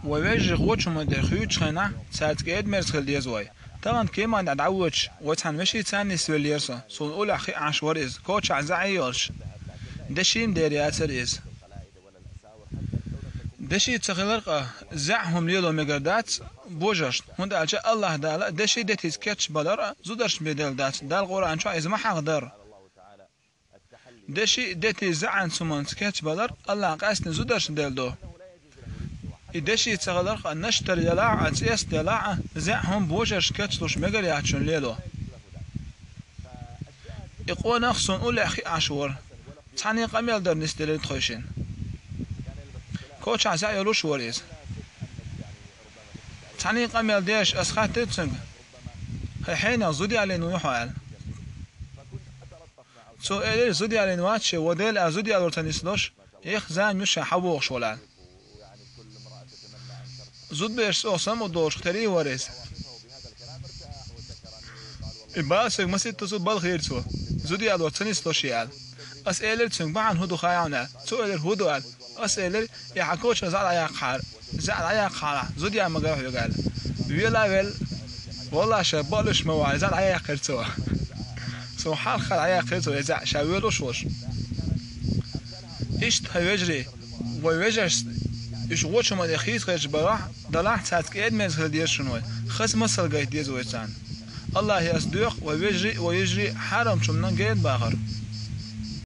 ويجي غوتش ما دخيوش خنا ساعات كيد مرسل ديزوي طبعا كيما ندعوتش وتحن مشي تاني سويليرسا صون أول أخي عشوريز كوتش عزعيورش دشيم ديرياتر إز دشي تغلق زعهم ليلو مقردات بوجرش هند أجا الله دالا دشي دتيز كاتش بلر زودرش بدل دات دال قرآن شو إذا ما حقدر دشي دتي زعن سمون كاتش بلر الله قاسن زودرش دل دو دشي تغلق نشتر يلاع أتيس يلاع زعهم بوجرش كاتش مقرياتشون ليلو يقول نخصون أول أخي عشور تاني قميل در نستلين تخوشين كوتش عزا يلوش وريز تاني قميل ديش أسخات تتسنج حين زودي على نوحوال سو إلي زودي على نواتش وديل أزودي على تنسلوش إخ زان مش حبوغ شولال زود بيش أوسم ودوش تري وريز إباسك مسيت تزود بالخير سو زودي على تنسلوش يال أسئلة تسنج معن هدو خايعنا سؤال الهدو قال أسئلة يحكوش زعل عياق حار زعل عياق حار زودي عم قرح يقال ويلا ويل والله شبالش موعي زعل عياق كرتوا سو حال خل عياق كرتوا يزع شاويلوش وش إيش تهيجري ويجرس إيش وش ما يخيط خيج براح دلع ساعات كيد مزهل دير شنوي خس مصل جاي ديزويتان الله يصدق ويجري حرام شمنا جيد باخر